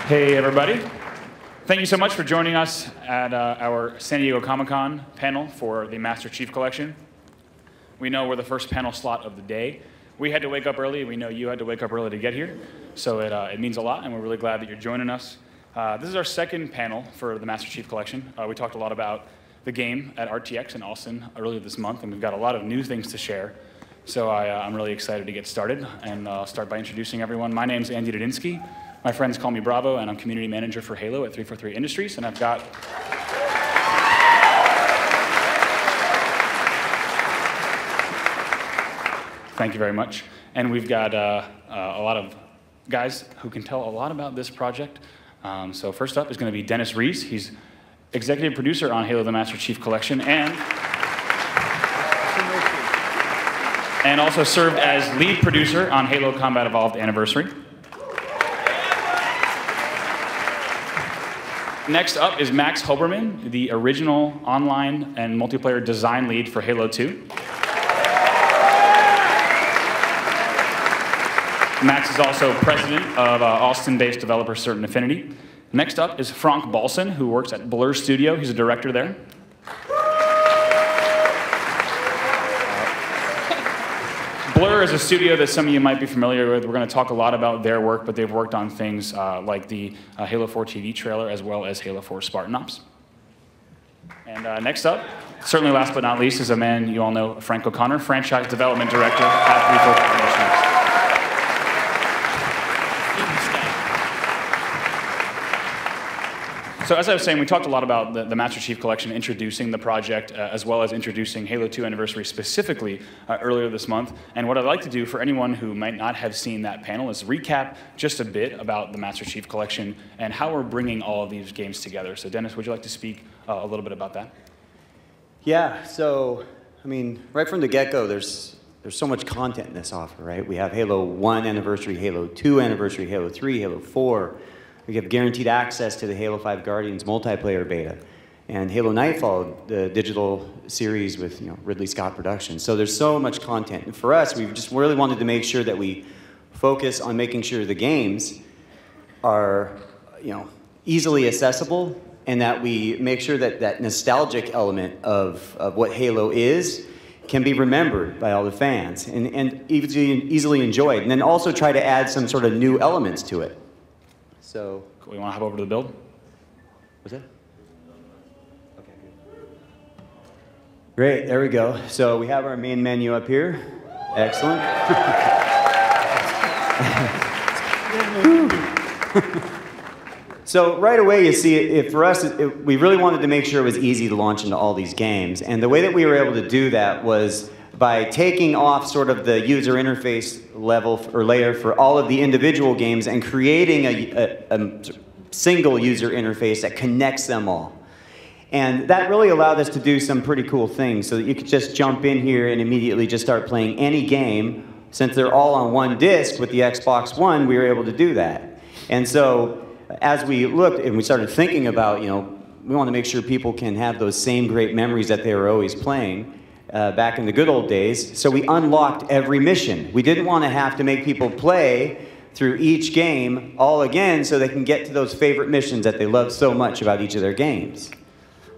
Hey, everybody. Thank you so much for joining us at our San Diego Comic-Con panel for the Master Chief Collection. We know we're the first panel slot of the day. We had to wake up early. We know you had to wake up early to get here. So it means a lot, and we're really glad that you're joining us. This is our second panel for the Master Chief Collection. We talked a lot about the game at RTX in Austin earlier this month, and we've got a lot of new things to share. So I'm really excited to get started, and I'll start by introducing everyone. My name's Andy Dudinsky. My friends call me Bravo, and I'm community manager for Halo at 343 Industries, and I've got thank you very much. And we've got a lot of guys who can tell a lot about this project. So first up is going to be Dennis Rees. He's executive producer on Halo the Master Chief Collection and also served as lead producer on Halo Combat Evolved Anniversary. Next up is Max Hoberman, the original online and multiplayer design lead for Halo 2. Max is also president of Austin-based developer Certain Affinity. Next up is Frank Balson, who works at Blur Studio. He's a director there. Blur is a studio that some of you might be familiar with. We're going to talk a lot about their work, but they've worked on things like the Halo 4 TV trailer, as well as Halo 4 Spartan Ops. And next up, certainly last but not least, is a man you all know, Frank O'Connor, franchise development director at 343 Industries. So as I was saying, we talked a lot about the Master Chief Collection, introducing the project, as well as introducing Halo 2 Anniversary specifically earlier this month. And what I'd like to do for anyone who might not have seen that panel is recap just a bit about the Master Chief Collection and how we're bringing all of these games together. So Dennis, would you like to speak a little bit about that? Yeah, so, I mean, right from the get-go, there's so much content in this offer, right? We have Halo 1 Anniversary, Halo 2 Anniversary, Halo 3, Halo 4. We have guaranteed access to the Halo 5 Guardians multiplayer beta, and Halo Nightfall, the digital series with Ridley Scott Productions. So there's so much content. And for us, we've just really wanted to make sure that we focus on making sure the games are easily accessible, and that we make sure that that nostalgic element of what Halo is can be remembered by all the fans and easily enjoyed. And then also try to add some sort of new elements to it. So, cool. You want to hop over to the build? What's that? Okay, good. Great, there we go. So we have our main menu up here. Excellent. So right away you see, for us, we really wanted to make sure it was easy to launch into all these games. And the way that we were able to do that was by taking off sort of the user interface level or layer for all of the individual games and creating a single user interface that connects them all. And that really allowed us to do some pretty cool things so that you could just jump in here and immediately just start playing any game. Since they're all on one disc with the Xbox One, we were able to do that. And so as we looked and we started thinking about, we want to make sure people can have those same great memories that they were always playing. Back in the good old days, so we unlocked every mission. We didn't want to have to make people play through each game all again so they can get to those favorite missions that they love so much about each of their games.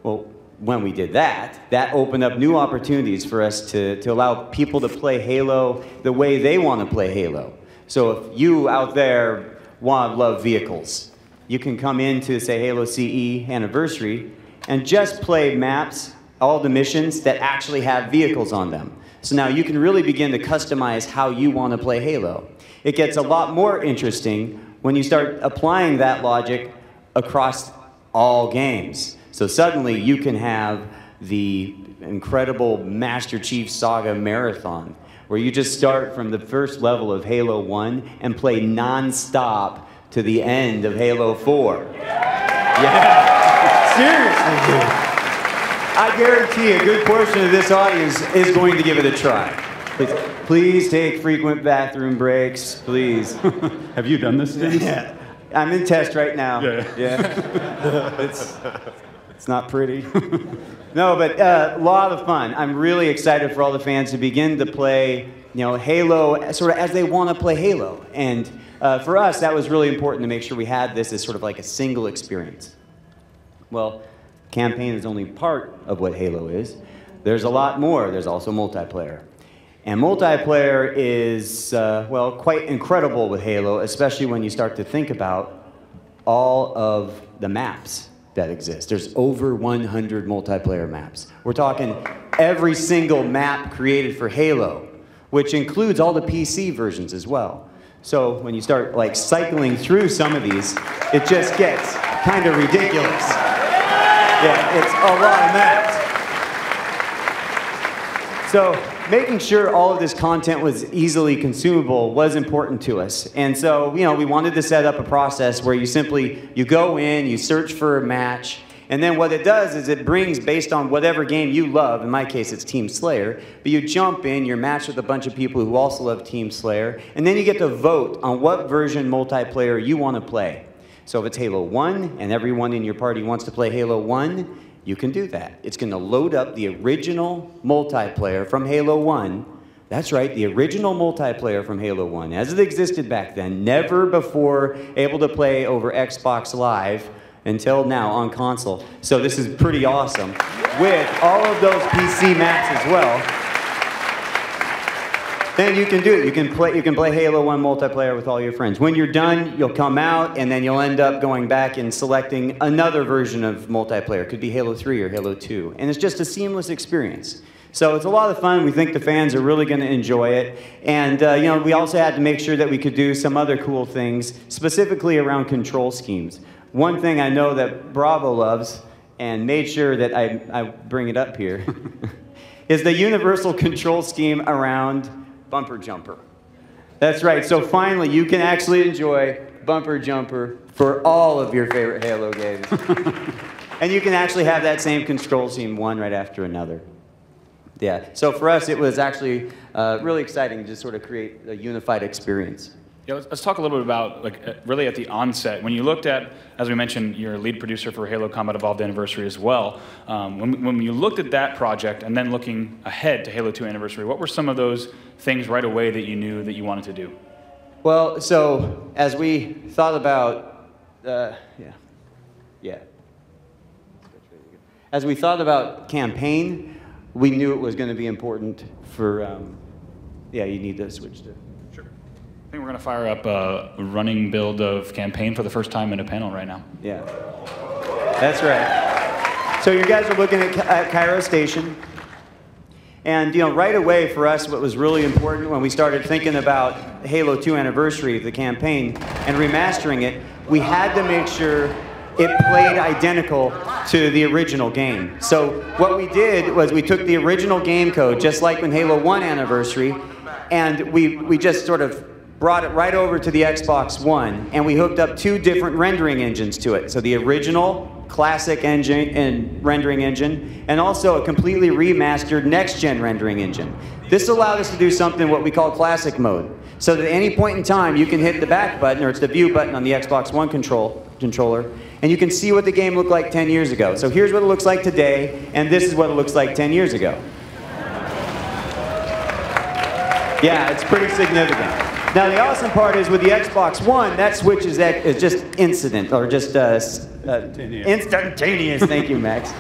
Well, when we did that, that opened up new opportunities for us to allow people to play Halo the way they want to play Halo. So if you out there want to love vehicles, you can come into, say, Halo CE Anniversary and just play maps, all the missions that actually have vehicles on them. So now you can really begin to customize how you want to play Halo. It gets a lot more interesting when you start applying that logic across all games. So suddenly you can have the incredible Master Chief Saga Marathon, where you just start from the first level of Halo 1 and play non-stop to the end of Halo 4. Yeah, seriously. I guarantee a good portion of this audience is going to give it a try. Please take frequent bathroom breaks, please. Have you done this, Dennis? Yeah. I'm in test right now. Yeah. It's not pretty. No, but a lot of fun. I'm really excited for all the fans to begin to play, Halo sort of as they want to play Halo. And for us, that was really important to make sure we had this as sort of like a single experience. Well, campaign is only part of what Halo is. There's a lot more. There's also multiplayer. And multiplayer is, well, quite incredible with Halo, especially when you start to think about all of the maps that exist. There's over 100 multiplayer maps. We're talking every single map created for Halo, which includes all the PC versions as well. So when you start like cycling through some of these, it just gets kind of ridiculous. Yeah, it's a lot of maps. So making sure all of this content was easily consumable was important to us. And so, you know, we wanted to set up a process where you go in, you search for a match, and then what it does is it brings, based on whatever game you love, in my case it's Team Slayer, but you jump in, you're matched with a bunch of people who also love Team Slayer, and then you get to vote on what version multiplayer you want to play. So if it's Halo 1 and everyone in your party wants to play Halo 1, you can do that. It's going to load up the original multiplayer from Halo 1. That's right, the original multiplayer from Halo 1, as it existed back then, never before able to play over Xbox Live until now on console. So this is pretty awesome, with all of those PC maps as well. Then you can do it. You can play Halo 1 multiplayer with all your friends. When you're done, you'll come out, and then you'll end up going back and selecting another version of multiplayer. It could be Halo 3 or Halo 2. And it's just a seamless experience. So it's a lot of fun. We think the fans are really going to enjoy it. And you know, we also had to make sure that we could do some other cool things, specifically around control schemes. One thing I know that Bravo loves, and made sure that I bring it up here, is the universal control scheme around Bumper Jumper. That's right, so finally you can actually enjoy Bumper Jumper for all of your favorite Halo games. And you can actually have that same control scheme one right after another. Yeah, so for us it was actually really exciting to just sort of create a unified experience. Yeah, let's talk a little bit about, like, really at the onset, when you looked at, as we mentioned, you're a lead producer for Halo Combat Evolved Anniversary as well. When you looked at that project and then looking ahead to Halo 2 Anniversary, what were some of those things right away that you knew that you wanted to do? Well, so as we thought about, as we thought about campaign, we knew it was going to be important for, yeah, you need to switch to. I think we're going to fire up a running build of campaign for the first time in a panel right now. Yeah, that's right. So you guys are looking at Cairo Station. And you know, right away for us, what was really important when we started thinking about Halo 2 Anniversary, the campaign, and remastering it, we had to make sure it played identical to the original game. So what we did was we took the original game code, just like in Halo 1 Anniversary, and we just sort of brought it right over to the Xbox One, and we hooked up two different rendering engines to it. So the original classic engine and rendering engine, and also a completely remastered next-gen rendering engine. This allowed us to do something what we call classic mode. So that at any point in time, you can hit the back button, or it's the view button on the Xbox One controller, and you can see what the game looked like 10 years ago. So here's what it looks like today, and this is what it looks like 10 years ago. Yeah, it's pretty significant. Now the awesome part is with the Xbox One, that switch is just instant, or just instantaneous. Thank you, Max.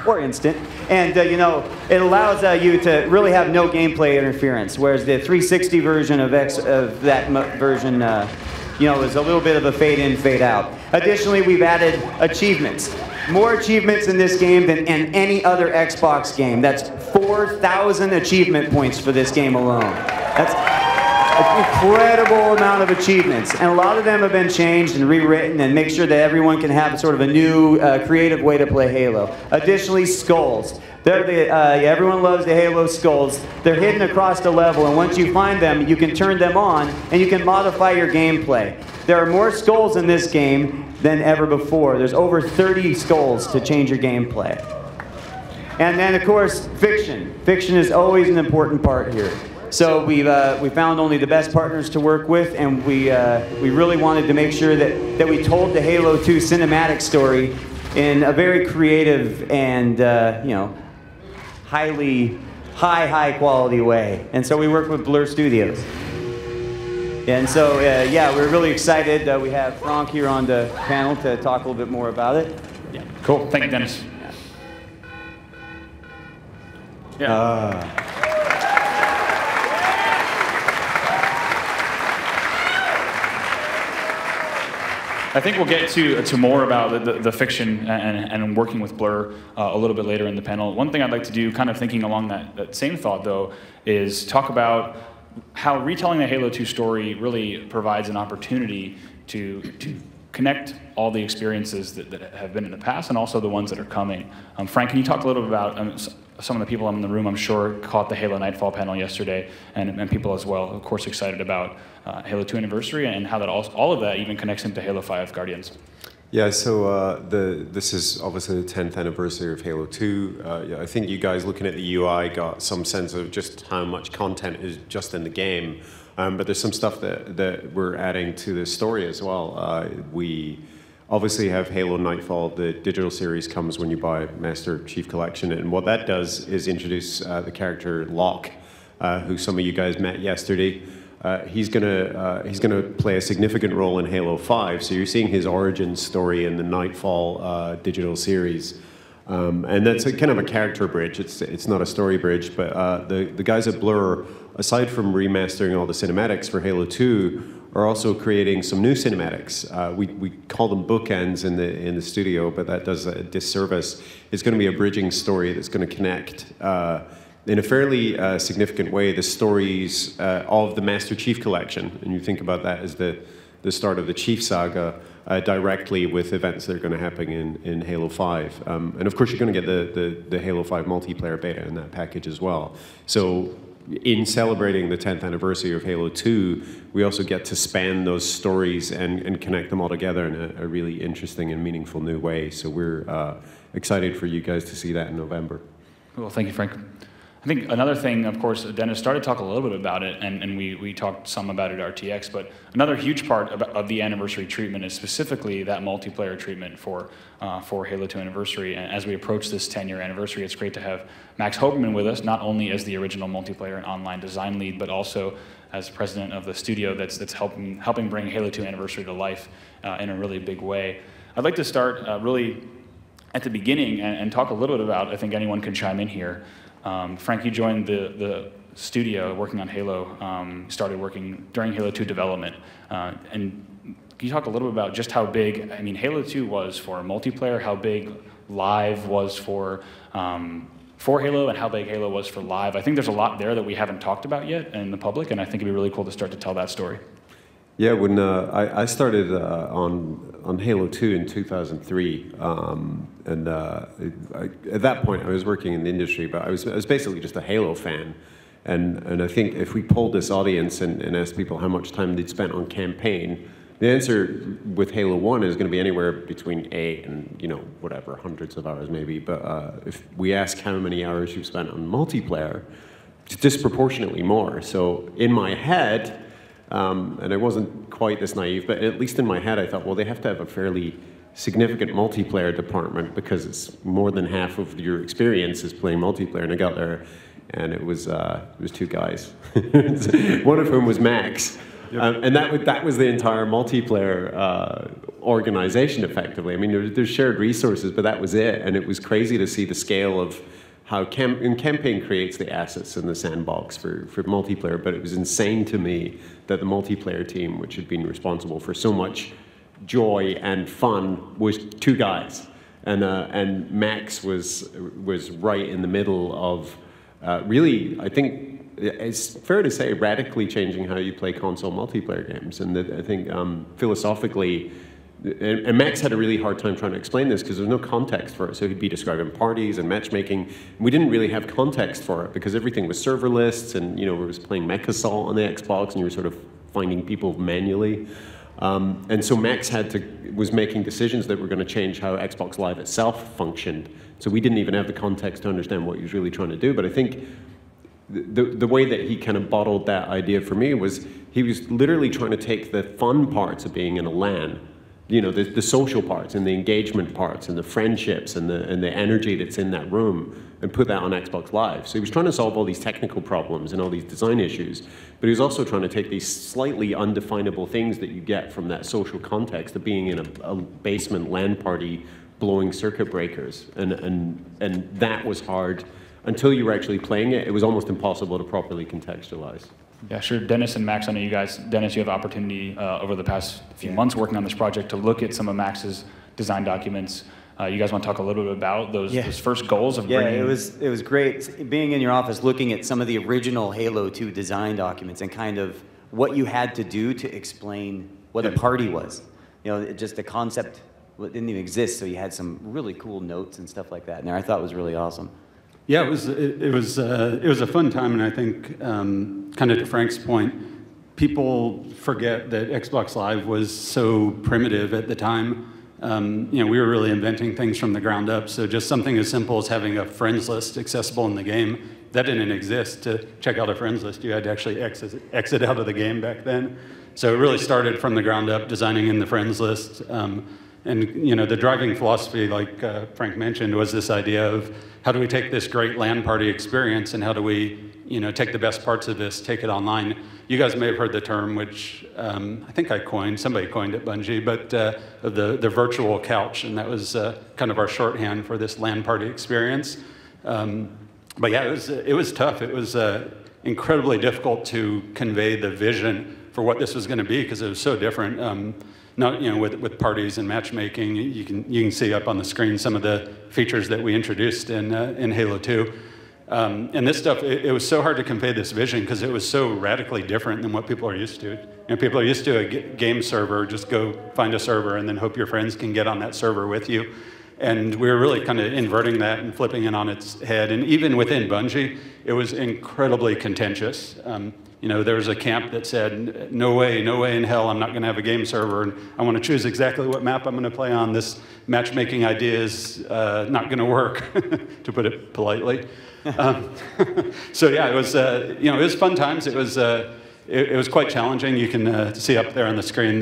Or instant. And you know, it allows you to really have no gameplay interference, whereas the 360 version of that version, you know, is a little bit of a fade in, fade out. Additionally, we've added achievements. More achievements in this game than in any other Xbox game. That's 4,000 achievement points for this game alone. That's an incredible amount of achievements, and a lot of them have been changed and rewritten and make sure that everyone can have sort of a new creative way to play Halo. Additionally, skulls. Everyone loves the Halo skulls. They're hidden across the level, and once you find them, you can turn them on and you can modify your gameplay. There are more skulls in this game than ever before. There's over 30 skulls to change your gameplay. And then, of course, fiction. Fiction is always an important part here. So we found only the best partners to work with, and we really wanted to make sure that we told the Halo 2 cinematic story in a very creative and you know, high quality way. And so we worked with Blur Studios. And so, yeah, we're really excited. We have Frank here on the panel to talk a little bit more about it. Yeah. Cool. Thank you, Dennis. Yeah. I think we'll get to more about the fiction and working with Blur a little bit later in the panel. One thing I'd like to do, kind of thinking along that same thought, though, is talk about how retelling the Halo 2 story really provides an opportunity to connect all the experiences that have been in the past and also the ones that are coming. Frank, can you talk a little bit about some of the people in the room, I'm sure, caught the Halo Nightfall panel yesterday, and people as well, of course, excited about Halo 2 Anniversary and how that all of that even connects into Halo 5 Guardians. Yeah, so this is obviously the 10th anniversary of Halo 2. Yeah, I think you guys looking at the UI got some sense of just how much content is just in the game. But there's some stuff that we're adding to the story as well. We obviously have Halo Nightfall. The digital series comes when you buy Master Chief Collection. And what that does is introduce the character Locke, who some of you guys met yesterday. He's gonna play a significant role in Halo 5, so you're seeing his origin story in the Nightfall digital series, and that's kind of a character bridge. It's not a story bridge, but the guys at Blur, aside from remastering all the cinematics for Halo 2, are also creating some new cinematics. We call them bookends in the studio, but that does a disservice. It's going to be a bridging story that's going to connect. In a fairly significant way, the stories of the Master Chief Collection, and you think about that as the start of the Chief Saga, directly with events that are going to happen in Halo 5. And of course, you're going to get the Halo 5 multiplayer beta in that package as well. So in celebrating the 10th anniversary of Halo 2, we also get to span those stories and connect them all together in a really interesting and meaningful new way. So we're excited for you guys to see that in November. Well, thank you, Frank. I think another thing, of course, Dennis started to talk a little bit about it, and we talked some about it at RTX, but another huge part of the anniversary treatment is specifically that multiplayer treatment for Halo 2 Anniversary. And as we approach this 10-year anniversary, it's great to have Max Hoberman with us, not only as the original multiplayer and online design lead, but also as president of the studio that's helping bring Halo 2 Anniversary to life in a really big way. I'd like to start really at the beginning and talk a little bit about, I think anyone can chime in here. Frank, you joined the studio working on Halo, started working during Halo 2 development. And can you talk a little bit about just how big, I mean, Halo 2 was for multiplayer, how big Live was for Halo, and how big Halo was for Live? I think there's a lot there that we haven't talked about yet in the public, and I think it'd be really cool to start to tell that story. Yeah, when I started on Halo 2 in 2003, and at that point I was working in the industry, but I was basically just a Halo fan, and I think if we polled this audience and asked people how much time they'd spent on campaign, the answer with Halo 1 is going to be anywhere between 8 and whatever, hundreds of hours maybe. But if we ask how many hours you've spent on multiplayer, it's disproportionately more. So in my head. And I wasn't quite this naive, but at least in my head I thought, well, they have to have a fairly significant multiplayer department because it's more than half of your experience is playing multiplayer. And I got there, and it was 2 guys, one of whom was Max. Yep. And that was the entire multiplayer organization, effectively. I mean, there's shared resources, but that was it. And it was crazy to see the scale of how campaign creates the assets in the sandbox for multiplayer, but it was insane to me that the multiplayer team, which had been responsible for so much joy and fun, was 2 guys, and Max was right in the middle of really, I think it's fair to say, radically changing how you play console multiplayer games, and I think philosophically. And Max had a really hard time trying to explain this because there's no context for it. So he'd be describing parties and matchmaking. We didn't really have context for it because everything was server lists, and we was playing Mech Assault on the Xbox, and you were sort of finding people manually. And so Max was making decisions that were going to change how Xbox Live itself functioned. So we didn't even have the context to understand what he was really trying to do. But I think the way that he kind of bottled that idea for me was he was literally trying to take the fun parts of being in a LAN the social parts and the engagement parts and the friendships and the energy that's in that room and put that on Xbox Live. So he was trying to solve all these technical problems and all these design issues, but he was also trying to take these slightly undefinable things that you get from that social context of being in a basement LAN party blowing circuit breakers. And that was hard. Until you were actually playing it, it was almost impossible to properly contextualize. Yeah, sure. Dennis and Max, I know you guys, Dennis, you have opportunity over the past few months working on this project to look at some of Max's design documents. You guys want to talk a little bit about those first goals of bringing... Yeah, it was great being in your office looking at some of the original Halo 2 design documents and kind of what you had to do to explain what a party was. Just the concept didn't even exist, so you had some really cool notes and stuff like that in there. I thought it was really awesome. Yeah, it was a fun time, and I think kind of to Frank's point, people forget that Xbox Live was so primitive at the time. We were really inventing things from the ground up. So just something as simple as having a friends list accessible in the game, that didn't exist. To check out a friends list, you had to actually exit out of the game back then. So it really started from the ground up, designing in the friends list. The driving philosophy, like Frank mentioned, was this idea of how do we take this great LAN party experience and how do we, take the best parts of this, take it online. You guys may have heard the term, which I think somebody coined it, Bungie, but the virtual couch, and that was kind of our shorthand for this LAN party experience. But yeah, it was tough. It was incredibly difficult to convey the vision for what this was going to be because it was so different. With parties and matchmaking, you can see up on the screen some of the features that we introduced in Halo 2. And this stuff, it was so hard to convey this vision because it was so radically different than what people are used to. People are used to a game server, just go find a server and then hope your friends can get on that server with you. And we were really kind of inverting that and flipping it on its head. And even within Bungie, it was incredibly contentious. There was a camp that said, no way in hell I'm not going to have a game server, and I want to choose exactly what map I'm going to play on. This matchmaking idea is not going to work, to put it politely. So yeah, it was fun times. It was quite challenging. You can see up there on the screen,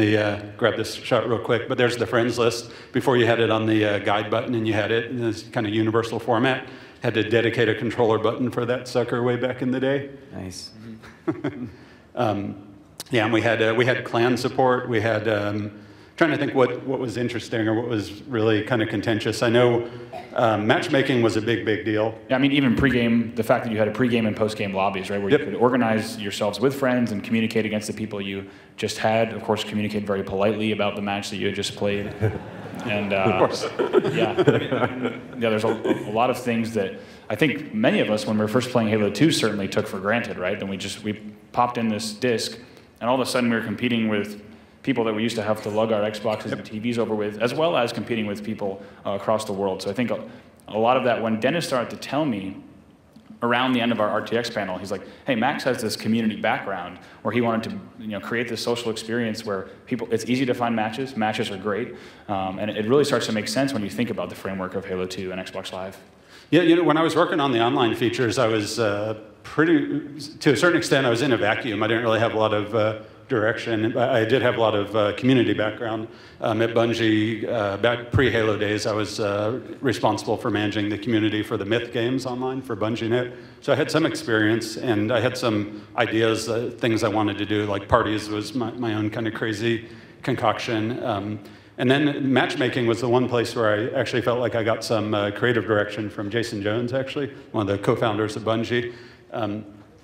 grab this shot real quick, but there's the friends list. Before you had it on the guide button, and you had it in this kind of universal format. Had to dedicate a controller button for that sucker way back in the day. Nice. And we had clan support. We had trying to think what was interesting or what was really kind of contentious. I know matchmaking was a big deal. Yeah, I mean, even pregame, the fact that you had a pregame and postgame lobbies, right, where you could organize yourselves with friends and communicate against the people you just had. Of course, communicate very politely about the match that you had just played. And of course. There's a lot of things that I think many of us, when we were first playing Halo 2, certainly took for granted, right? Then we popped in this disc, and all of a sudden we were competing with people that we used to have to lug our Xboxes and TVs over with, as well as competing with people across the world. So I think a lot of that, when Dennis started to tell me around the end of our RTX panel, he's like, hey, Max has this community background where he wanted to create this social experience where it's easy to find matches. Matches are great. And it really starts to make sense when you think about the framework of Halo 2 and Xbox Live. Yeah, when I was working on the online features, I was to a certain extent, I was in a vacuum. I didn't really have a lot of direction. I did have a lot of community background. At Bungie, back pre-Halo days, I was responsible for managing the community for the Myth games online for BungieNet. So I had some experience, and I had some ideas, things I wanted to do, like parties was my own kind of crazy concoction. And then matchmaking was the one place where I actually felt like I got some creative direction from Jason Jones, actually, one of the co-founders of Bungie.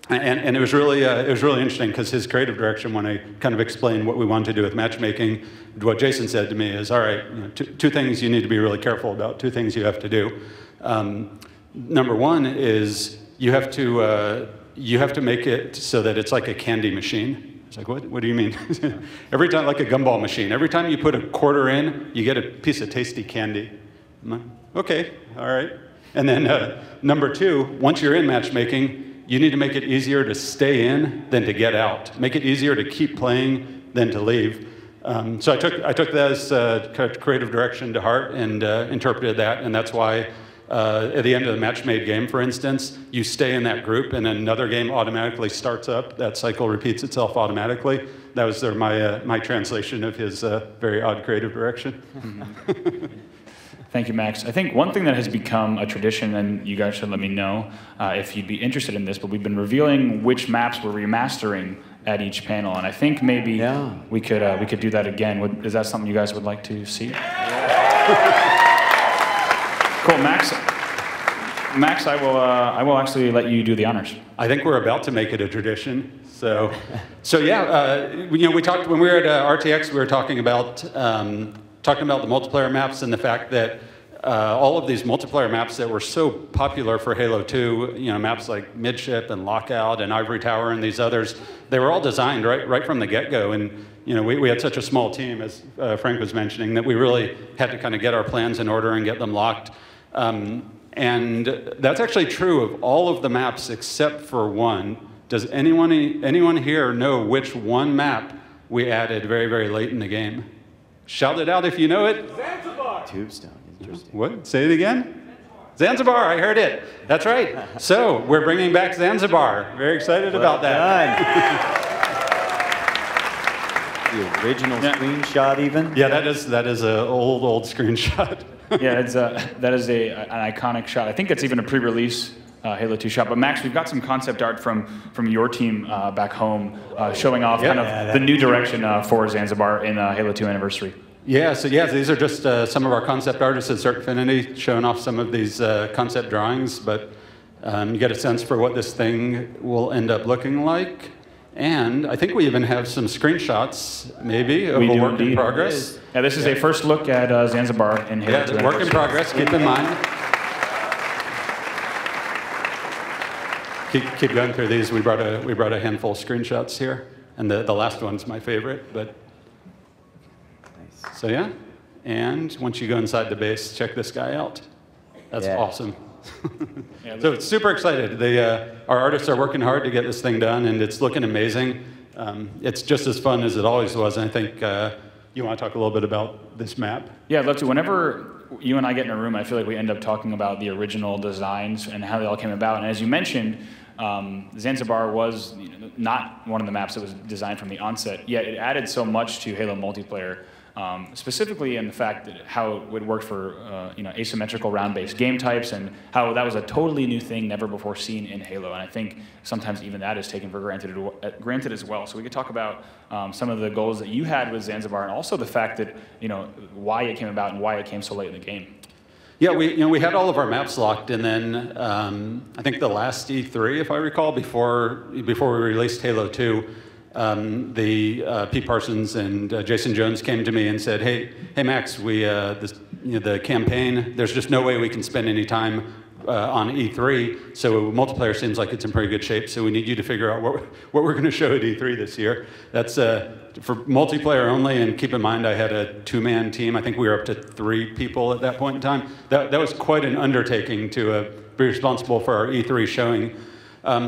And it was really interesting because his creative direction, when I kind of explained what we wanted to do with matchmaking, what Jason said to me is, all right, two things you need to be really careful about, two things you have to do. Number one is you have to make it so that it's like a candy machine. It's like, what do you mean? Every time, like a gumball machine, every time you put a quarter in, you get a piece of tasty candy. I'm like, okay, all right. And then number two, once you're in matchmaking, you need to make it easier to stay in than to get out. Make it easier to keep playing than to leave. So I took that as creative direction to heart and interpreted that, and that's why at the end of the match-made game, for instance, you stay in that group and another game automatically starts up. That cycle repeats itself automatically. That was my translation of his very odd creative direction. Thank you, Max. I think one thing that has become a tradition, and you guys should let me know if you'd be interested in this, but we've been revealing which maps we're remastering at each panel, and I think maybe we could do that again. Is that something you guys would like to see? Cool, Max. Max, I will actually let you do the honors. I think we're about to make it a tradition. So yeah, we talked when we were at RTX. We were talking about the multiplayer maps and the fact that all of these multiplayer maps that were so popular for Halo 2, maps like Midship and Lockout and Ivory Tower and these others, they were all designed right from the get-go. And we had such a small team, as Frank was mentioning, that we really had to kind of get our plans in order and get them locked. And that's actually true of all of the maps except for one. Does anyone here know which one map we added very, very late in the game? Shout it out if you know it. Zanzibar. Tombstone. Interesting. What? Say it again? Zanzibar, I heard it. That's right. So we're bringing back Zanzibar. Very excited about that. The original screenshot, even. Yeah, that is an old screenshot. Yeah, that is an iconic shot. I think it's even a pre-release Halo 2 shot. But Max, we've got some concept art from your team back home showing off the new direction for Zanzibar in Halo 2 Anniversary. Yeah, so these are just some of our concept artists at Circufinity showing off some of these concept drawings, but you get a sense for what this thing will end up looking like. And I think we even have some screenshots, maybe, of a work in progress. Yeah, this is a first look at Zanzibar in Halo 2. Yeah, work in progress, keep in mind. Keep going through these. We brought a handful of screenshots here, and the last one's my favorite, but... So yeah, and once you go inside the base, check this guy out. That's awesome. So it's super excited. Our artists are working hard to get this thing done, and it's looking amazing. It's just as fun as it always was, and I think you want to talk a little bit about this map? Yeah, I'd love to. Whenever you and I get in a room, I feel like we end up talking about the original designs and how they all came about. And as you mentioned, Zanzibar was not one of the maps that was designed from the onset, yet it added so much to Halo multiplayer. Specifically in the fact that how it would work for asymmetrical round-based game types, and how that was a totally new thing never before seen in Halo. And I think sometimes even that is taken for granted as well. So we could talk about some of the goals that you had with Zanzibar, and also the fact that why it came about and why it came so late in the game. Yeah, we had all of our maps locked, and then I think the last E3, if I recall, before we released Halo 2. Pete Parsons and Jason Jones came to me and said, "Hey Max, the campaign. There's just no way we can spend any time on E3. So multiplayer seems like it's in pretty good shape. So we need you to figure out what we're going to show at E3 this year." That's for multiplayer only. And keep in mind, I had a 2-man team. I think we were up to 3 people at that point in time. That was quite an undertaking to be responsible for our E3 showing.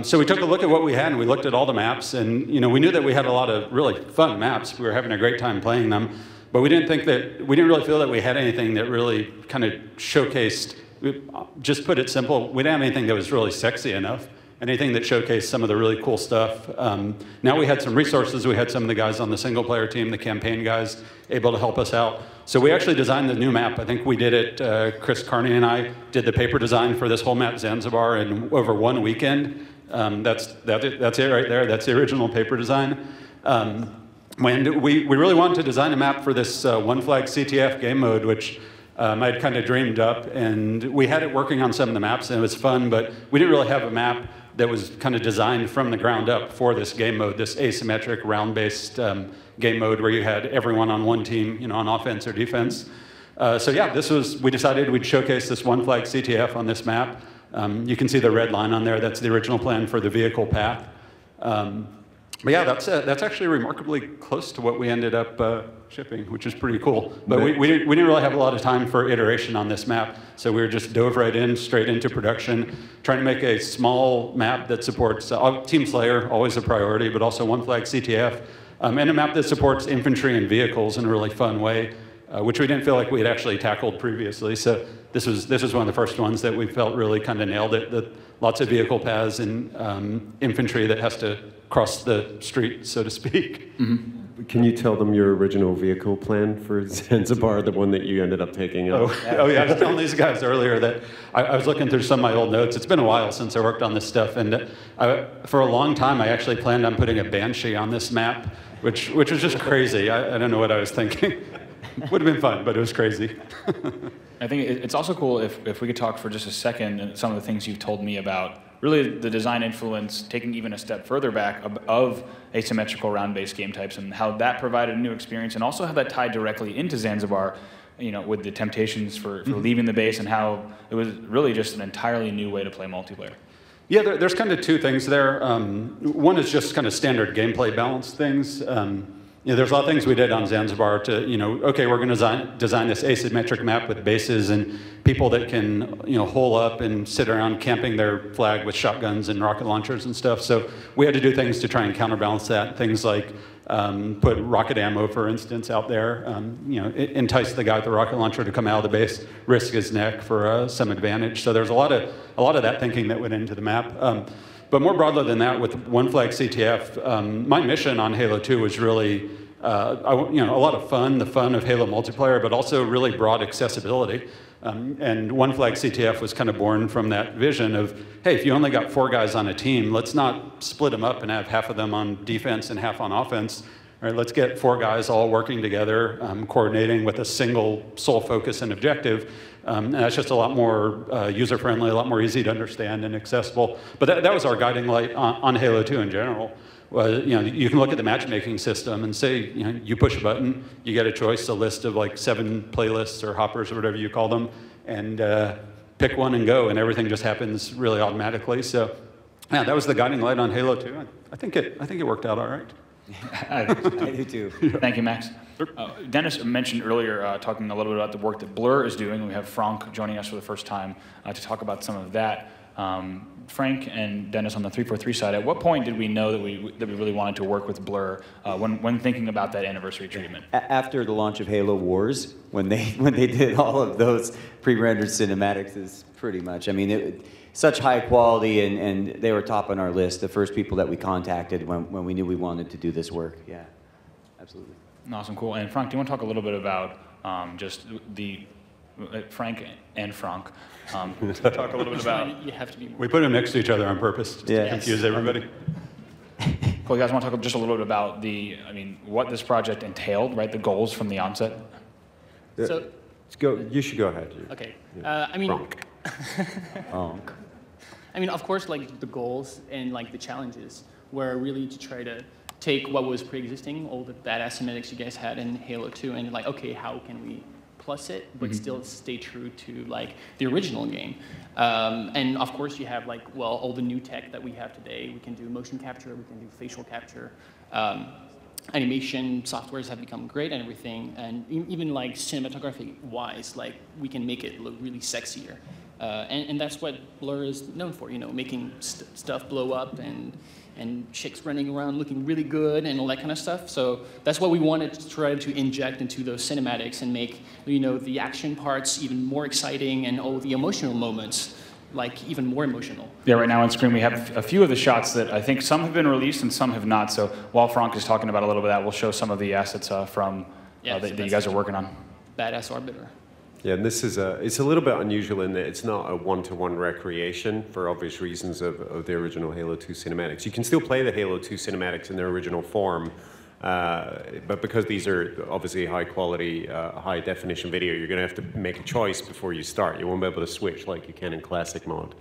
So we took a look at what we had, and we looked at all the maps, and we knew that we had a lot of really fun maps. We were having a great time playing them, but we didn't really feel that we had anything that really kind of showcased. Just put it simple, we didn't have anything that was really sexy enough. Anything that showcased some of the really cool stuff. Now we had some resources. We had some of the guys on the single-player team, the campaign guys, able to help us out. So we actually designed the new map. I think we did it. Chris Carney and I did the paper design for this whole map, Zanzibar, in over 1 weekend. That's it right there. That's the original paper design. When we really wanted to design a map for this one flag CTF game mode, which I'd kind of dreamed up, and we had it working on some of the maps, and it was fun, but we didn't really have a map that was kind of designed from the ground up for this game mode, this asymmetric round-based game mode where you had everyone on one team, on offense or defense. So yeah, we decided we'd showcase this one flag CTF on this map. You can see the red line on there. That's the original plan for the vehicle path. But yeah, that's actually remarkably close to what we ended up shipping, which is pretty cool. But we didn't really have a lot of time for iteration on this map, so we were just dove right in, straight into production, trying to make a small map that supports Team Slayer, always a priority, but also one flag CTF, and a map that supports infantry and vehicles in a really fun way. which we didn't feel like we had actually tackled previously. So this was one of the first ones that we felt really kind of nailed it. Lots of vehicle paths and infantry that has to cross the street, so to speak. Mm-hmm. Can you tell them your original vehicle plan for Zanzibar, the one that you ended up taking up? Oh yeah, I was telling these guys earlier that I was looking through some of my old notes. It's been a while since I worked on this stuff, and for a long time I actually planned on putting a Banshee on this map, which was just crazy. I don't know what I was thinking. Would have been fun, but it was crazy. I think it's also cool if we could talk for just a second and some of the things you've told me about really the design influence, taking even a step further back of asymmetrical round-based game types and how that provided a new experience, and also how that tied directly into Zanzibar, with the temptations for leaving the base and how it was really just an entirely new way to play multiplayer. Yeah, there's kind of two things there. One is just kind of standard gameplay balance things. There's a lot of things we did on Zanzibar to, okay, we're going to design this asymmetric map with bases and people that can, hole up and sit around camping their flag with shotguns and rocket launchers and stuff. So we had to do things to try and counterbalance that. Things like put rocket ammo, for instance, out there. Entice the guy with the rocket launcher to come out of the base, risk his neck for some advantage. So there's a lot of that thinking that went into the map. But more broadly than that, with One Flag CTF, my mission on Halo 2 was really, a lot of fun, the fun of Halo multiplayer, but also really broad accessibility. And One Flag CTF was kind of born from that vision of, hey, if you only got 4 guys on a team, let's not split them up and have half of them on defense and half on offense. All right, let's get 4 guys all working together, coordinating with a single sole focus and objective. And that's just a lot more user-friendly, a lot more easy to understand and accessible. But that was our guiding light on Halo 2 in general. You can look at the matchmaking system and say, you push a button, you get a choice, a list of like 7 playlists or hoppers or whatever you call them, and pick one and go, and everything just happens really automatically. So, yeah, that was the guiding light on Halo 2. I think it worked out all right. I do too. Thank you, Max. Dennis mentioned earlier, talking a little bit about the work that Blur is doing. We have Frank joining us for the first time to talk about some of that. Frank and Dennis on the 343 side, at what point did we know that we really wanted to work with Blur when thinking about that anniversary treatment? After the launch of Halo Wars, when they did all of those pre-rendered cinematics, is pretty much, such high quality, and they were top on our list, the first people that we contacted when we knew we wanted to do this work. Yeah, absolutely. Awesome, cool. And Frank, do you want to talk a little bit about just the Frank and Frank? Talk a little bit about. You have to be. We put them next to each other on purpose to confuse everybody. Cool. You guys want to talk just a little bit about what this project entailed, right? The goals from the onset. So. You should go ahead. Okay. Frank. Of course, like the goals and like the challenges were really to try to take what was pre-existing, all the badass cinematics you guys had in Halo 2, and like, okay, how can we plus it, but still stay true to like the original game? And of course, you have like, all the new tech that we have today. We can do motion capture, we can do facial capture. Animation softwares have become great and everything, and even like cinematography-wise, like we can make it look really sexier. And that's what Blur is known for, making stuff blow up and chicks running around looking really good and all that kind of stuff. So that's what we wanted to try to inject into those cinematics and make, the action parts even more exciting and all the emotional moments like even more emotional. Yeah, right now on screen we have a few of the shots that I think some have been released and some have not. So while Frank is talking about a little bit of that, we'll show some of the assets from that you guys are working on. Badass Arbiter. Yeah, and this is it's a little bit unusual in that it's not a one-to-one recreation for obvious reasons of the original Halo 2 cinematics. You can still play the Halo 2 cinematics in their original form, but because these are obviously high-quality, high-definition video, you're going to have to make a choice before you start. You won't be able to switch like you can in classic mode.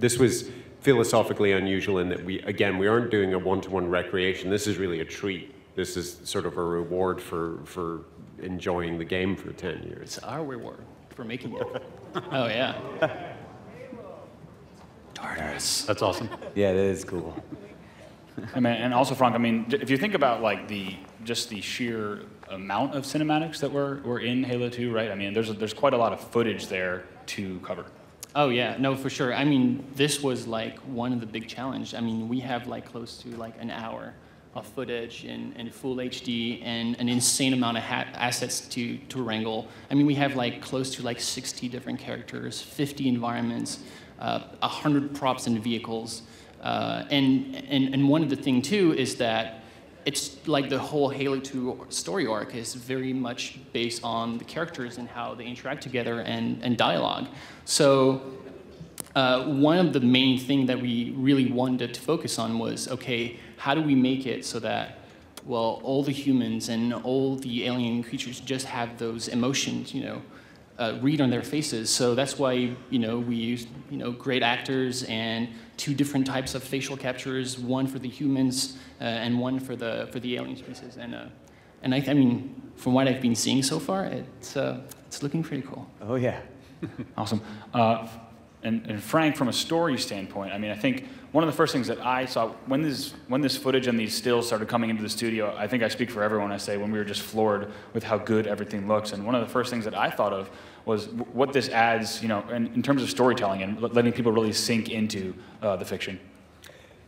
This was philosophically unusual in that we aren't doing a one-to-one recreation. This is really a treat. This is sort of a reward for enjoying the game for 10 years. It's our reward for making it. Oh, yeah. Tartarus. That's awesome. Yeah, that is cool. And also, Frank, if you think about like just the sheer amount of cinematics that were in Halo 2, right? There's quite a lot of footage there to cover. Oh yeah, no, for sure. This was like one of the big challenges. We have like close to like an hour footage in full HD and an insane amount of assets to wrangle. I mean, we have like close to like 60 different characters, 50 environments, 100 props and vehicles. And one of the things too is that it's like the whole Halo 2 story arc is very much based on the characters and how they interact together and dialogue. So one of the main things that we really wanted to focus on was, okay, how do we make it so that, well, all the humans and all the alien creatures just have those emotions, read on their faces. So that's why, we used, great actors and 2 different types of facial captures, one for the humans and one for the alien species. And I mean, from what I've been seeing so far, it's looking pretty cool. Oh yeah. Awesome. And Frank, from a story standpoint, I mean, I think one of the first things that I saw when this footage and these stills started coming into the studio, I think I speak for everyone when I say when we were just floored with how good everything looks. And one of the first things that I thought of was what this adds, in terms of storytelling and letting people really sink into the fiction.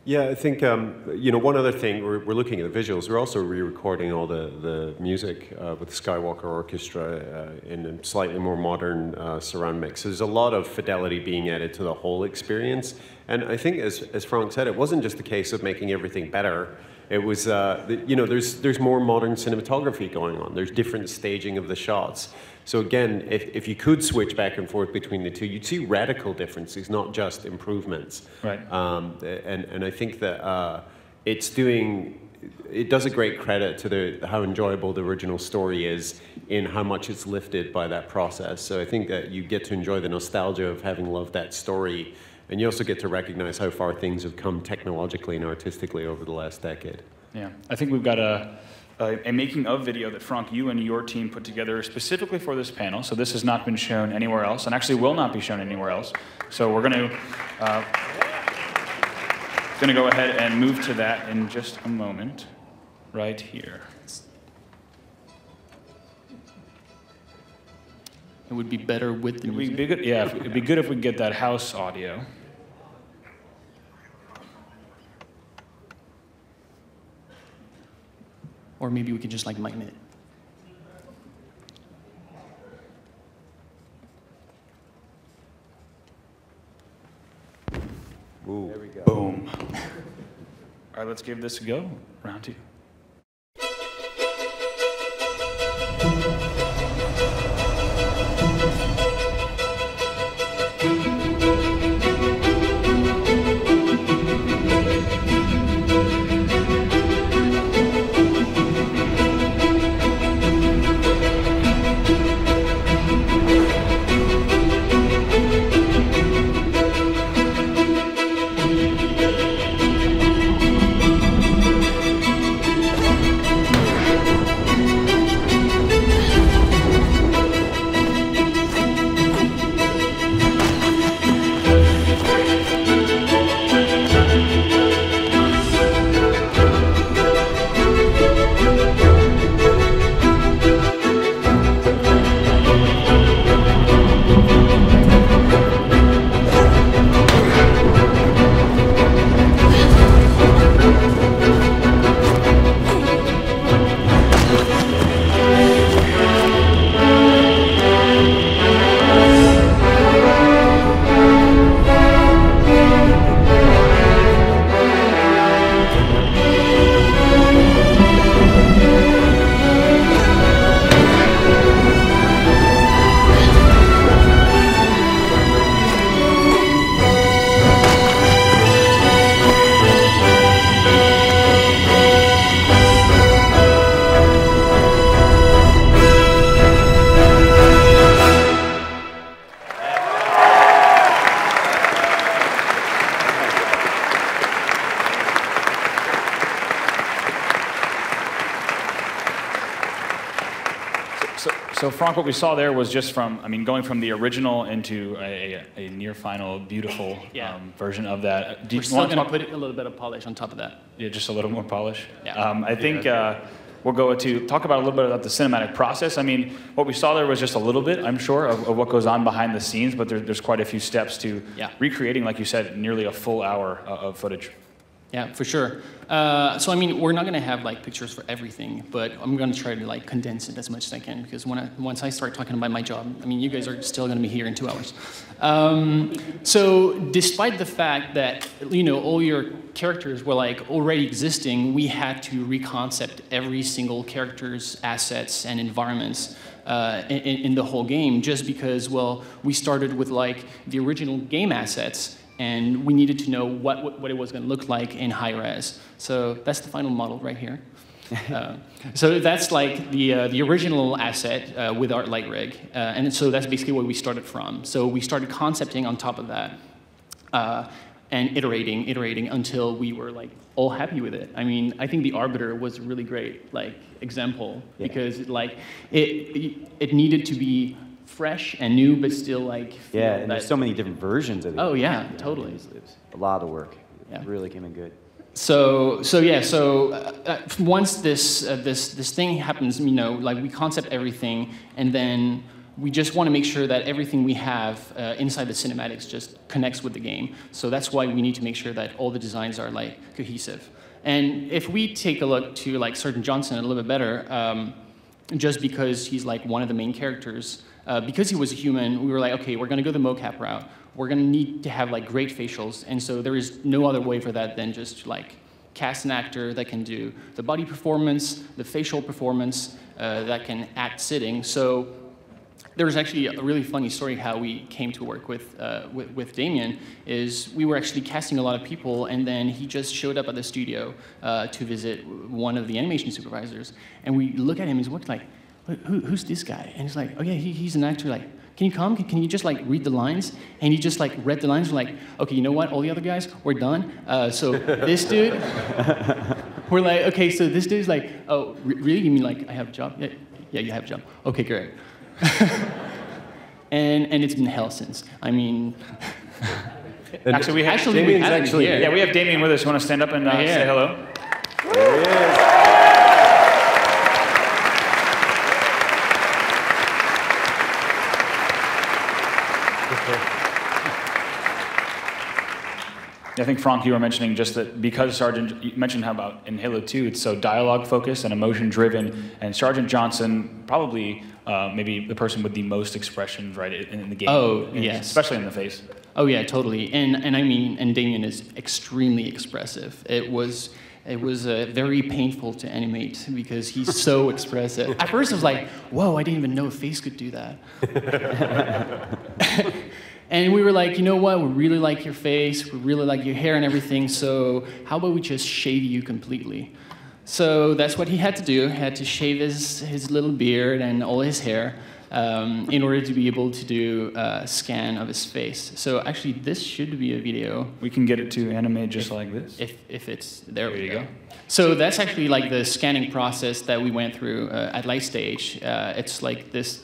Yeah, I think, one other thing, we're looking at the visuals. We're also re-recording all the music with the Skywalker Orchestra in a slightly more modern surround mix. So there's a lot of fidelity being added to the whole experience. And I think, as Frank said, it wasn't just a case of making everything better. It was, there's more modern cinematography going on. There's different staging of the shots. So again, if you could switch back and forth between the two, you'd see radical differences, not just improvements. Right. And I think that it does a great credit to how enjoyable the original story is in how much it's lifted by that process. So I think that you get to enjoy the nostalgia of having loved that story, and you also get to recognize how far things have come technologically and artistically over the last decade. Yeah, I think we've got a making of video that, Frank, you and your team put together specifically for this panel. So this has not been shown anywhere else, and actually will not be shown anywhere else. So we're going to go ahead and move to that in just a moment, right here. It would be better with the music. It'd be good if we could get that house audio. Or maybe we could just like mime it. Ooh. There we go. Boom. All right, let's give this a go. Round 2. So Frank, what we saw there was just from, going from the original into a near final, beautiful version of that. We're still going to put a little bit of polish on top of that. Yeah, just a little more polish. Yeah. I think we'll go to talk about a little bit about the cinematic process. What we saw there was just a little bit, I'm sure, of what goes on behind the scenes, but there's quite a few steps to recreating, like you said, nearly a full hour of footage. Yeah, for sure. So I mean, we're not gonna have like pictures for everything, but I'm gonna try to like condense it as much as I can because once I start talking about my job, I mean, you guys are still gonna be here in 2 hours. So despite the fact that all your characters were like already existing, we had to reconcept every single character's assets and environments in the whole game, just because we started with like the original game assets. And we needed to know what it was going to look like in high res. So that's the final model right here. So that's like the original asset with our light rig. And so that's basically where we started from. So we started concepting on top of that and iterating until we were like all happy with it. I mean, I think the Arbiter was a really great like example because it needed to be fresh and new, but still like and there's so many different versions of it. Oh yeah, totally. It was a lot of work. Yeah. It really came in good. So once this thing happens, like we concept everything, and then we just want to make sure that everything we have inside the cinematics just connects with the game. So that's why we need to make sure that all the designs are like cohesive. And if we take a look to like Sergeant Johnson a little bit better, just because he's like one of the main characters. Because he was a human, we were like, okay, we're going to go the mocap route. We're going to need to have like great facials, and so there is no other way for that than just like cast an actor that can do the body performance, the facial performance, that can act sitting. So there's actually a really funny story how we came to work with Damien. Is we were actually casting a lot of people, and then he just showed up at the studio to visit one of the animation supervisors, and we look at him and he's looking like, who's this guy? And he's like, oh yeah, he's an actor. Like, can you come? Can you just like read the lines? And he just like read the lines. We're like, okay, you know what? All the other guys, we're done. So this dude, we're like, okay, so this dude's like, oh, really? You mean like I have a job? Yeah, you have a job. Okay, great. and it's been hell since. I mean. Actually, we have we have Damien with us. You want to stand up and say hello? There he is. I think, Frank, you were mentioning just that because you mentioned how about in Halo 2 it's so dialogue focused and emotion driven, and Sergeant Johnson probably maybe the person with the most expressions right in the game. Oh yes, especially in the face. Oh yeah, totally. And I mean, and Damien is extremely expressive. It was very painful to animate because he's so expressive. At first I was like, whoa, I didn't even know a face could do that. And we were like, you know what, we really like your face, we really like your hair and everything, so how about we just shave you completely? So that's what he had to do. He had to shave his little beard and all his hair in order to be able to do a scan of his face. So actually, this should be a video. We can get it to animate just like this. If it's, there you go. So that's actually like the scanning process that we went through at Light Stage. It's like this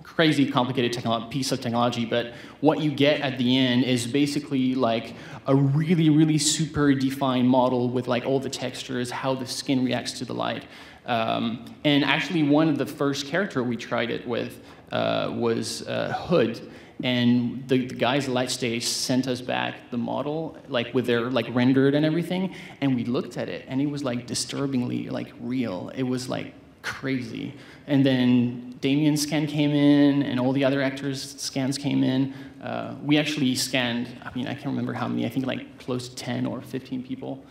crazy complicated piece of technology, but what you get at the end is basically like a really, really super defined model with like all the textures, how the skin reacts to the light. And actually one of the first character we tried it with was Hood. And the guys at Light Stage sent us back the model, like with their like rendered and everything, and we looked at it, and it was like disturbingly like real. It was like crazy. And then Damien's scan came in, and all the other actors' scans came in. We actually scanned, I mean, I can't remember how many, I think like close to 10 or 15 people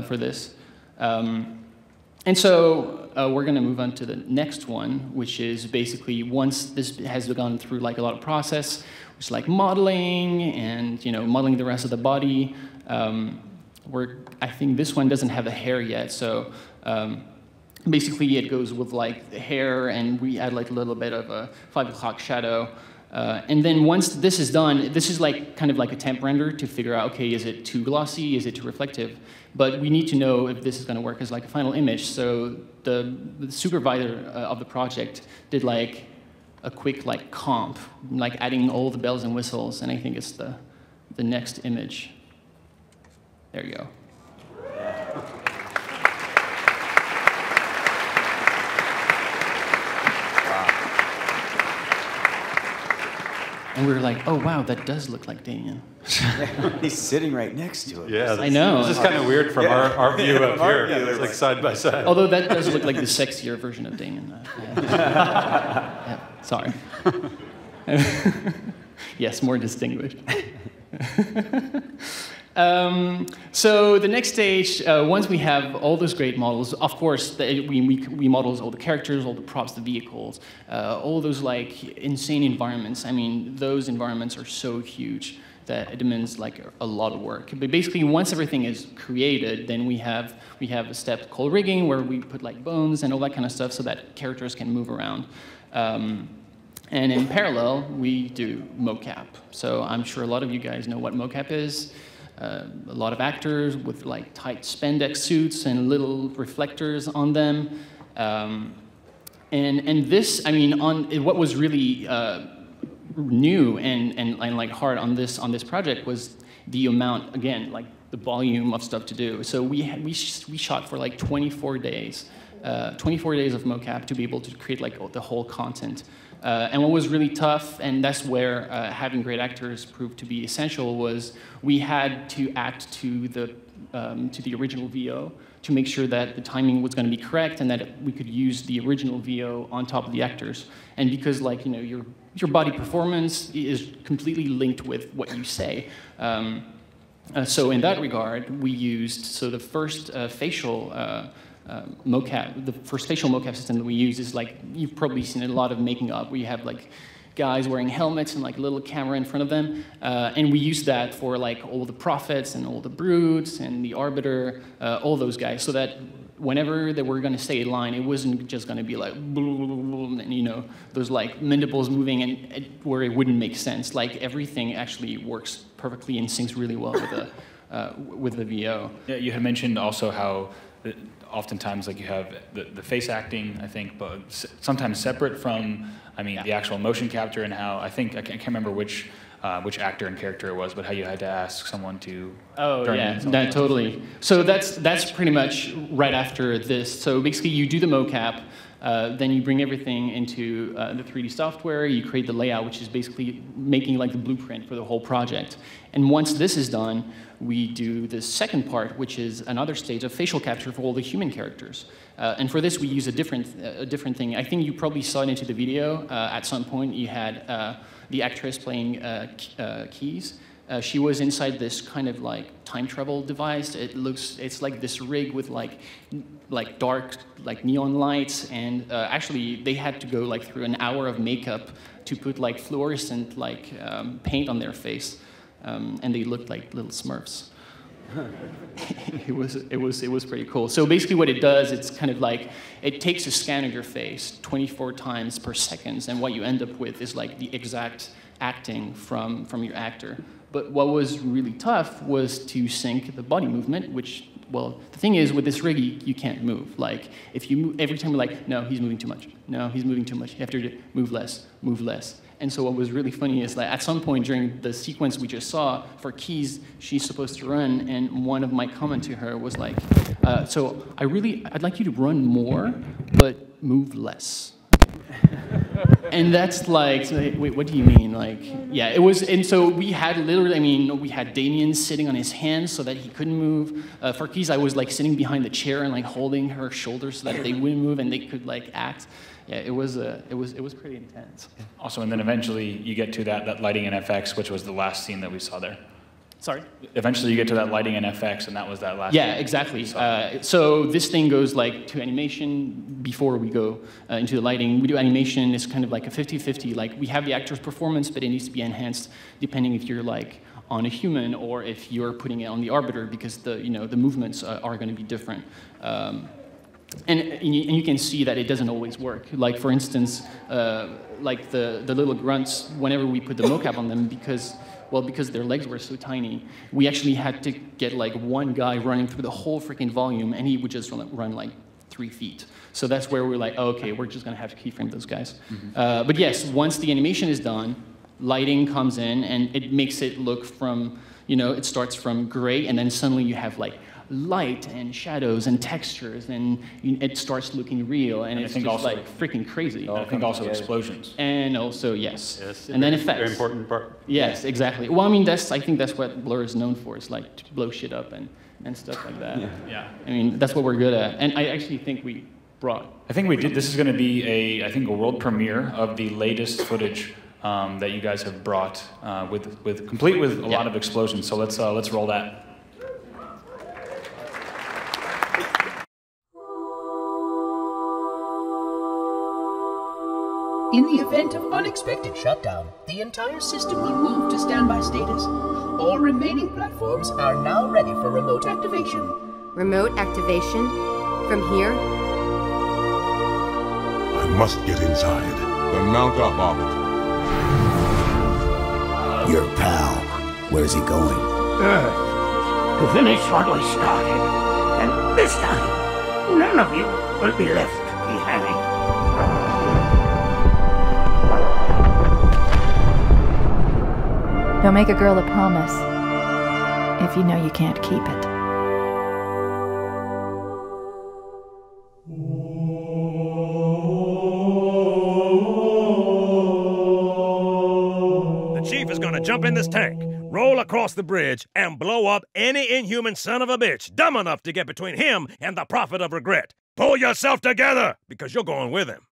for this. And so we're going to move on to the next one, which is basically once this has gone through like a lot of process, which is like modeling and modeling the rest of the body. I think this one doesn't have the hair yet, so basically it goes with like the hair, and we add like a little bit of a 5 o'clock shadow. And then once this is done, this is like kind of like a temp render to figure out, okay, is it too glossy, is it too reflective? But we need to know if this is going to work as like a final image. So the supervisor of the project did like a quick like comp, like adding all the bells and whistles, and I think it's the next image. There you go. And we were like, oh, wow, that does look like Damien. He's sitting right next to him. Yeah, I know. This is kind of weird from our view up here. view, It's like side by side. Although that does look like the sexier version of Damien. Yeah, sorry. Yes, more distinguished. So the next stage, once we have all those great models, of course, we model all the characters, all the props, the vehicles, all those like insane environments. I mean, those environments are so huge that it demands like a lot of work. But basically, once everything is created, then we have a step called rigging, where we put like bones and all that kind of stuff so that characters can move around. And in parallel, we do mocap. So I'm sure a lot of you guys know what mocap is. A lot of actors with like tight spandex suits and little reflectors on them. And this, I mean, what was really new and like hard on this project was the amount, again, like the volume of stuff to do. So we shot for like 24 days. 24 days of mocap to be able to create like the whole content. And what was really tough, and that's where having great actors proved to be essential, was we had to act to the original VO to make sure that the timing was going to be correct and that we could use the original VO on top of the actors. And because like your body performance is completely linked with what you say. So in that regard, we used the first facial mocap, the first facial mocap system that we use is like, you've probably seen a lot of making up, where you have like guys wearing helmets and like a little camera in front of them. And we use that for like all the prophets and all the brutes and the arbiter, all those guys, so that whenever they were going to say a line, it wasn't just going to be like, and those like mandibles moving and where it wouldn't make sense. Like everything actually works perfectly and syncs really well with the VO. Yeah, you had mentioned also how oftentimes like you have the face acting, I think, but sometimes separate from, the actual motion capture, and how I can't remember which actor and character it was, but how you had to ask someone to. Oh yeah, totally. So that's pretty much right after this. So basically, you do the mocap, then you bring everything into the 3D software. You create the layout, which is basically making like the blueprint for the whole project. And once this is done, we do the second part, which is another stage of facial capture for all the human characters. And for this, we use a different thing. I think you probably saw it into the video. At some point, you had the actress playing Keys. She was inside this kind of like time travel device. It's like this rig with like dark like neon lights, and actually they had to go like through an hour of makeup to put like fluorescent like paint on their face. And they looked like little Smurfs. It was pretty cool. So basically what it does, it's kind of like, it takes a scan of your face 24 times per second, and what you end up with is like the exact acting from your actor. But what was really tough was to sync the body movement, which, well, the thing is, with this rig, you can't move. Like, if you move, every time you're like, no, he's moving too much. No, he's moving too much. You have to move less, move less. And so what was really funny is that at some point during the sequence we just saw, for Keys, she's supposed to run, and one of my comments to her was like, so I'd like you to run more, but move less. And that's like, wait, what do you mean? Like, yeah, it was, and so we had literally, we had Damien sitting on his hands so that he couldn't move. For Keys, I was like sitting behind the chair and like holding her shoulders so that they wouldn't move and they could like act. Yeah, it was pretty intense. Awesome, and then eventually you get to that lighting in FX, which was the last scene that we saw there. Sorry? Eventually you get to that lighting in FX, and that was that last Yeah, exactly. So this thing goes like to animation before we go into the lighting. We do animation, it's kind of like a 50-50. Like, we have the actor's performance, but it needs to be enhanced depending if you're like on a human or if you're putting it on the arbiter, because the movements are going to be different. And you can see that it doesn't always work. Like, for instance, like the little grunts, whenever we put the mocap on them, because their legs were so tiny, we actually had to get like one guy running through the whole freaking volume, and he would just run like 3 feet. So that's where we're like, oh, okay, we're just going to have to keyframe those guys. Mm-hmm. But yes, once the animation is done, lighting comes in, and it makes it look from, it starts from gray, and then suddenly you have like light and shadows and textures, and it starts looking real, and it's just also, like freaking crazy. I think also explosions. And also, yes. Yes, And then effects. Very important part. Yes, exactly. Well, I mean, I think that's what Blur is known for, is like to blow shit up and stuff like that. Yeah. I mean, that's what we're good at. And I actually think we brought. I think we did. This is going to be a world premiere of the latest footage that you guys have brought, complete with a lot of explosions. So let's roll that. In the event of unexpected shutdown, the entire system will move to standby status. All remaining platforms are now ready for remote activation. Remote activation? From here? I must get inside. Then mount up, Orbit. Your pal, where's he going? Earth, to finish what we started. And this time, none of you will be left behind. Don't make a girl a promise if you know you can't keep it. The chief is gonna jump in this tank, roll across the bridge, and blow up any inhuman son of a bitch dumb enough to get between him and the prophet of regret. Pull yourself together, because you're going with him.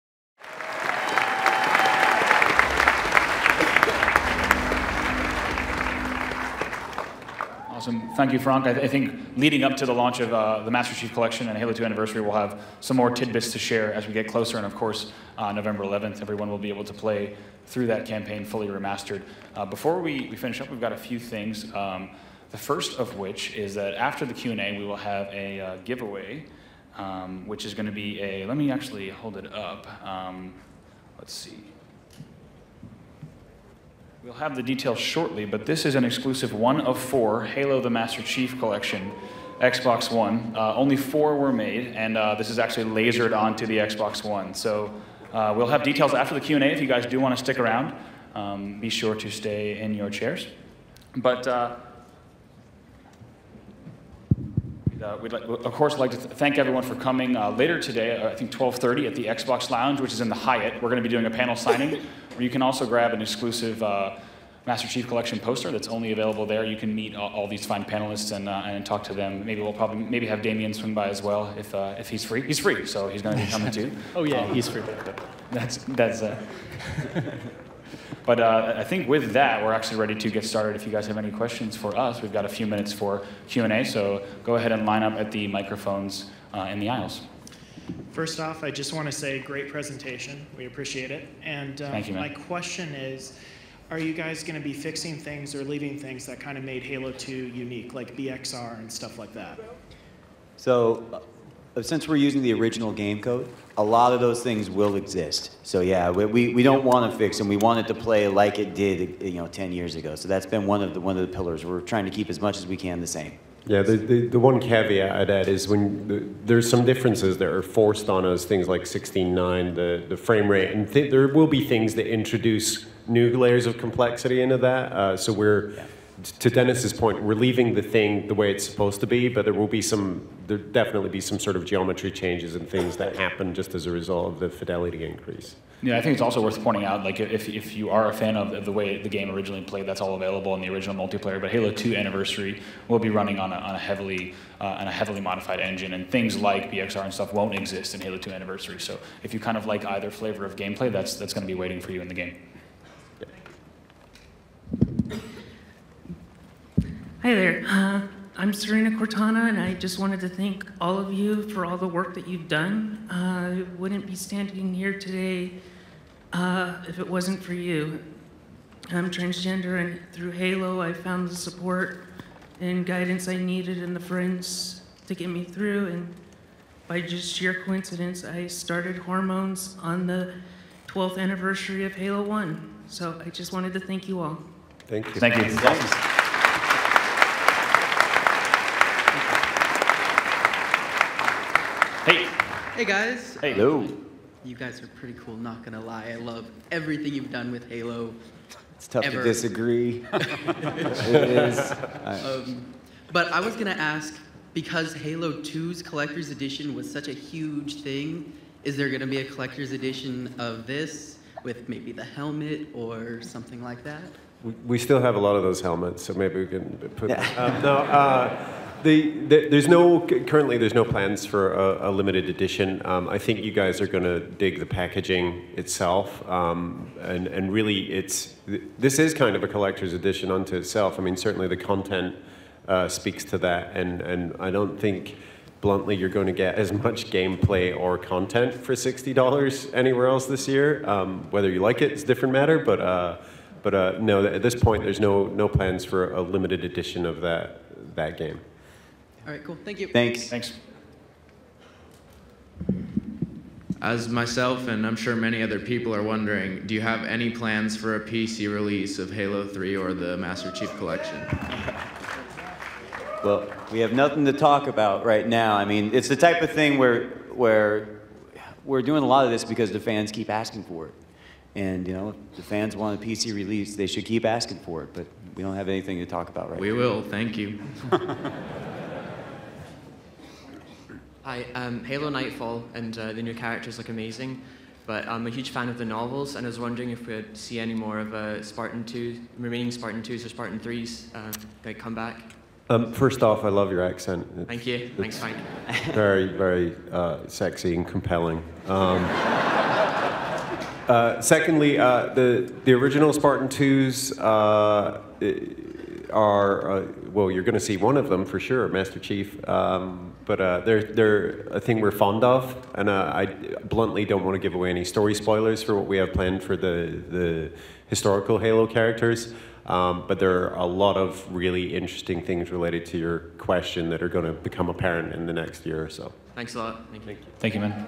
Awesome. Thank you, Frank. I think leading up to the launch of the Master Chief Collection and Halo 2 Anniversary, we'll have some more tidbits to share as we get closer. And of course, November 11th, everyone will be able to play through that campaign fully remastered. Before we finish up, we've got a few things. The first of which is that after the Q&A, we will have a giveaway, which is going to be a, let me actually hold it up. Let's see. We'll have the details shortly, but this is an exclusive 1 of 4 Halo the Master Chief Collection, Xbox One. Only 4 were made, and this is actually lasered onto the Xbox One. So we'll have details after the Q&A if you guys do want to stick around. Be sure to stay in your chairs. But we'd of course like to thank everyone for coming later today, I think 12:30 at the Xbox Lounge, which is in the Hyatt. We're going to be doing a panel signing where you can also grab an exclusive Master Chief Collection poster that's only available there. You can meet all these fine panelists and talk to them. Maybe we'll probably have Damien swing by as well if he's free. He's free, so he's going to be coming too. Oh yeah, he's free. But I think with that, we're actually ready to get started. If you guys have any questions for us, we've got a few minutes for Q&A, so go ahead and line up at the microphones in the aisles. First off, I just want to say great presentation. We appreciate it. And Thank you, man. My question is, are you guys going to be fixing things or leaving things that kind of made Halo 2 unique, like BXR and stuff like that? So, since we're using the original game code, a lot of those things will exist. So yeah, we don't want to fix them. We want it to play like it did, 10 years ago. So that's been one of the pillars. We're trying to keep as much as we can the same. Yeah, the one caveat I'd add is there's some differences that are forced on us, things like 16:9, the frame rate, and there will be things that introduce new layers of complexity into that. So we're, to Dennis's point, we're leaving the thing the way it's supposed to be, but there'll definitely be some sort of geometry changes and things that happen just as a result of the fidelity increase. Yeah, I think it's also worth pointing out, like if you are a fan of the way the game originally played, that's all available in the original multiplayer. But Halo 2 Anniversary will be running on a heavily modified engine, and things like BXR and stuff won't exist in Halo 2 Anniversary. So if you kind of like either flavor of gameplay, that's going to be waiting for you in the game. Hi there. I'm Serena Cortana, and I just wanted to thank all of you for all the work that you've done. I wouldn't be standing here today if it wasn't for you. I'm transgender, and through Halo, I found the support and guidance I needed and the friends to get me through. And by just sheer coincidence, I started hormones on the 12th anniversary of Halo 1. So I just wanted to thank you all. Thank you. Thank you. Thanks. Hey. Hey guys. Hey. Hello. You guys are pretty cool, not gonna lie. I love everything you've done with Halo. It's tough ever. to disagree. It is. But I was gonna ask, because Halo 2's Collector's Edition was such a huge thing, is there going to be a Collector's Edition of this with maybe the helmet or something like that? We still have a lot of those helmets, so maybe we can put currently there's no plans for a limited edition. I think you guys are going to dig the packaging itself, and really this is kind of a collector's edition unto itself. I mean, certainly the content speaks to that, and I don't think, bluntly, you're going to get as much gameplay or content for $60 anywhere else this year. Whether you like it is a different matter, but no, at this point, there's no plans for a limited edition of that game. All right, cool. Thank you. Thanks. Thanks. As myself and I'm sure many other people are wondering, do you have any plans for a PC release of Halo 3 or the Master Chief Collection? Well, we have nothing to talk about right now. I mean, it's the type of thing where we're doing a lot of this because the fans keep asking for it. And, you know, if the fans want a PC release, they should keep asking for it. But we don't have anything to talk about right now. We will. Thank you. Hi, Halo Nightfall and the new characters look amazing, but I'm a huge fan of the novels, and I was wondering if we'd see any more of remaining Spartan 2s or Spartan 3s that come back. First off, I love your accent. Thank you. Thanks, Frank. Very, very sexy and compelling. Secondly, the original Spartan 2s are, well, you're going to see one of them for sure, Master Chief. But they're a thing we're fond of, and I bluntly don't want to give away any story spoilers for what we have planned for the historical Halo characters. But there are a lot of really interesting things related to your question that are going to become apparent in the next year or so. Thanks a lot. Thank you. Thank you, man.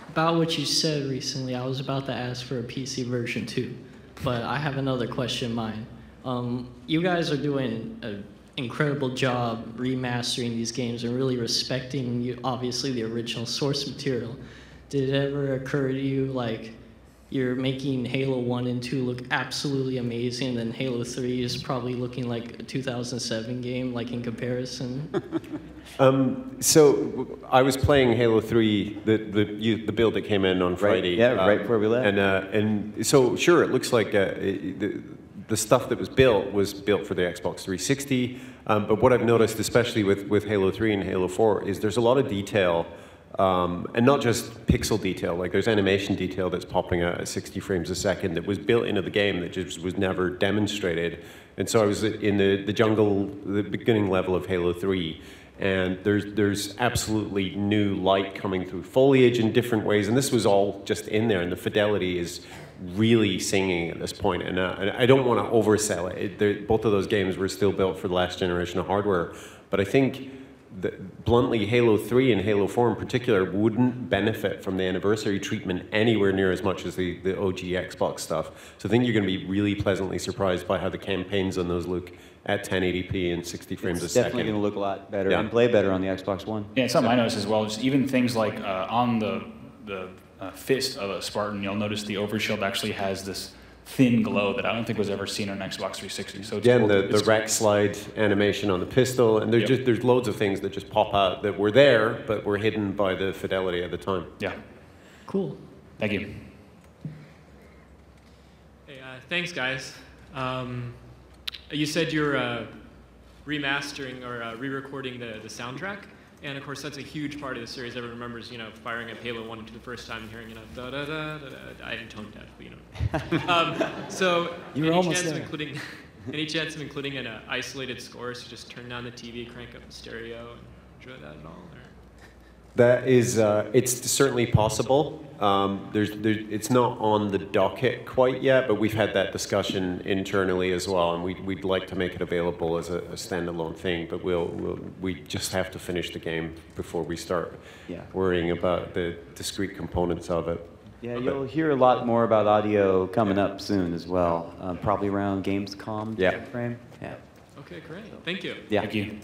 About what you said recently, I was about to ask for a PC version too, but I have another question in mind. You guys are doing an incredible job remastering these games and really respecting, obviously, the original source material. Did it ever occur to you, like, you're making Halo 1 and 2 look absolutely amazing, and then Halo 3 is probably looking like a 2007 game, like, in comparison? So I was playing Halo 3, the build that came in on Friday. Right before we left. And so, sure, it looks like the stuff that was built for the Xbox 360. But what I've noticed, especially with Halo 3 and Halo 4, is there's a lot of detail, and not just pixel detail. Like there's animation detail that's popping out at 60 frames a second that was built into the game that just was never demonstrated. And so I was in the jungle, the beginning level of Halo 3. And there's absolutely new light coming through foliage in different ways, and this was all just in there, and the fidelity is really singing at this point. And I don't want to oversell it. Both of those games were still built for the last generation of hardware, but I think that, bluntly, Halo 3 and Halo 4 in particular wouldn't benefit from the anniversary treatment anywhere near as much as the OG Xbox stuff. So I think you're going to be really pleasantly surprised by how the campaigns on those look at 1080p and 60 frames a second. It's definitely going to look a lot better and play better on the Xbox One. Yeah, and something I noticed as well, just even things like on the fist of a Spartan, you'll notice the overshield actually has this thin glow that I don't think was ever seen on Xbox 360. So it's cool. The rack slide animation on the pistol, and there's loads of things that just pop out that were there, but were hidden by the fidelity at the time. Yeah. Cool. Thank you. Hey, thanks, guys. You said you're remastering or re-recording the soundtrack, and of course that's a huge part of the series. Everyone remembers, firing up Halo 1 and 2 the first time and hearing, da da da da da. I am tone deaf, but So, any chance of including an isolated score? So just turn down the TV, crank up the stereo, and enjoy that at all? Or? That is, it's certainly possible. It's not on the docket quite yet, but we've had that discussion internally as well, and we'd like to make it available as a standalone thing. But we just have to finish the game before we start worrying about the discrete components of it. Yeah, you'll hear a lot more about audio coming up soon as well, probably around Gamescom frame. Yeah. Okay, great. Thank you. Yeah. Thank you.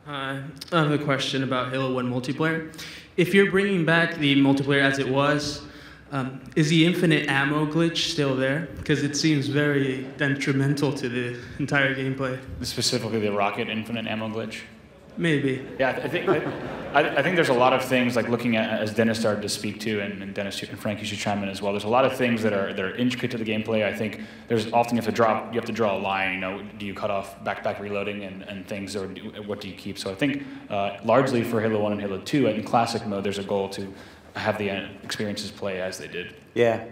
I have a question about Halo 1 multiplayer. If you're bringing back the multiplayer as it was, Is the infinite ammo glitch still there? Because it seems very detrimental to the entire gameplay. Specifically the rocket infinite ammo glitch? Maybe. Yeah, I think there's a lot of things, like looking at, as Dennis started to speak to, and Dennis and Frank, you should chime in as well. There's a lot of things that are intricate to the gameplay. I think there's often you have to draw a line. You know, do you cut off back reloading and things, or what do you keep? So I think largely for Halo 1 and Halo 2, in classic mode, there's a goal to have the experiences play as they did. Yeah.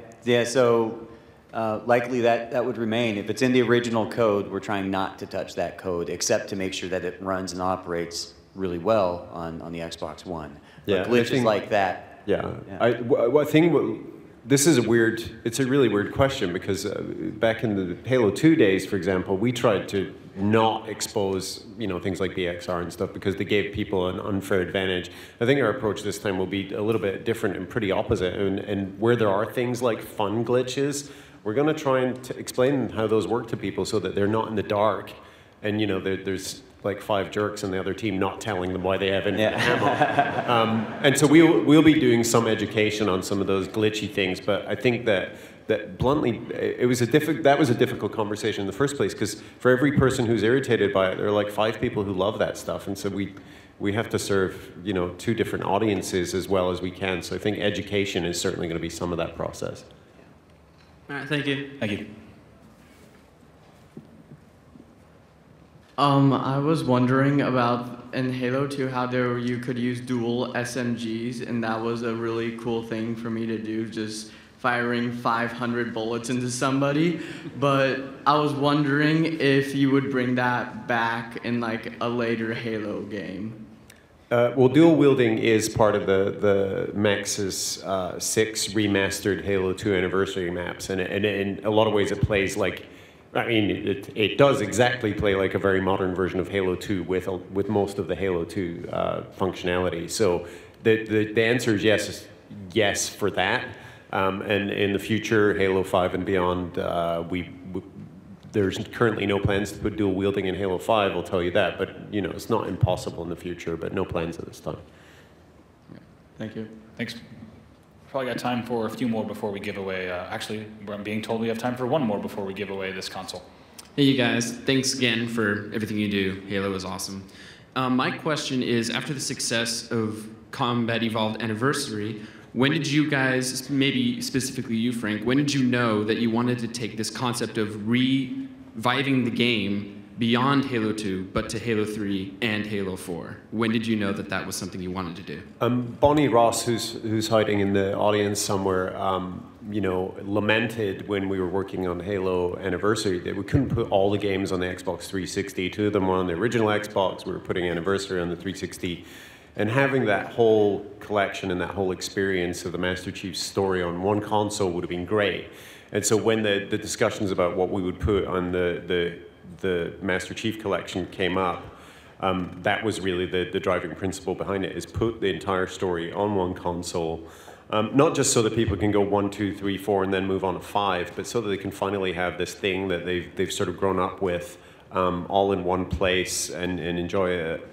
So likely that would remain. If it's in the original code, we're trying not to touch that code, except to make sure that it runs and operates really well on the Xbox One. Yeah, but glitches like that. Yeah. I think this is it's a really weird question, because back in the Halo 2 days, for example, we tried to not expose, things like BXR and stuff, because they gave people an unfair advantage. I think our approach this time will be a little bit different and pretty opposite. And where there are things like fun glitches, we're going to try and explain how those work to people so that they're not in the dark. And there's like 5 jerks on the other team not telling them why they have infinite ammo. And so we'll be doing some education on some of those glitchy things. But I think that bluntly, that was a difficult conversation in the first place, because for every person who's irritated by it, there are like 5 people who love that stuff. And so we have to serve 2 different audiences as well as we can. So I think education is certainly going to be some of that process. All right, thank you. Thank you. I was wondering about in Halo 2 how you could use dual SMGs, and that was a really cool thing for me to do, just firing 500 bullets into somebody. But I was wondering if you would bring that back in like a later Halo game. Well, dual wielding is part of the Max's 6 remastered Halo 2 anniversary maps, and in a lot of ways it plays like, it does exactly play like a very modern version of Halo 2 with most of the Halo 2 functionality. So the answer is yes for that. And in the future, Halo 5 and beyond, there's currently no plans to put dual wielding in Halo 5, I'll tell you that. But it's not impossible in the future, but no plans at this time. Thank you. Thanks. Probably got time for a few more before we give away. Actually, I'm being told we have time for one more before we give away this console. Hey, you guys. Thanks again for everything you do. Halo is awesome. My question is, after the success of Combat Evolved Anniversary, when did you guys, maybe specifically you, Frank, when did you know that you wanted to take this concept of reviving the game beyond Halo 2, but to Halo 3 and Halo 4? When did you know that that was something you wanted to do? Bonnie Ross, who's hiding in the audience somewhere, lamented when we were working on Halo Anniversary that we couldn't put all the games on the Xbox 360. 2 of them were on the original Xbox. We were putting Anniversary on the 360. And having that whole collection and that whole experience of the Master Chief's story on one console would have been great. And so when the discussions about what we would put on the Master Chief collection came up, that was really the driving principle behind it, is put the entire story on one console. Not just so that people can go 1, 2, 3, 4 and then move on to 5, but so that they can finally have this thing that they've sort of grown up with all in one place and enjoy it,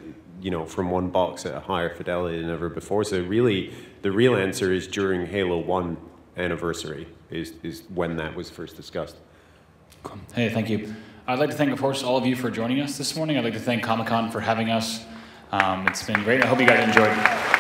from one box at a higher fidelity than ever before. So really, the real answer is during Halo 1 Anniversary is when that was first discussed. Cool. Hey, thank you. I'd like to thank, of course, all of you for joining us this morning. I'd like to thank Comic-Con for having us. It's been great. I hope you guys enjoyed it.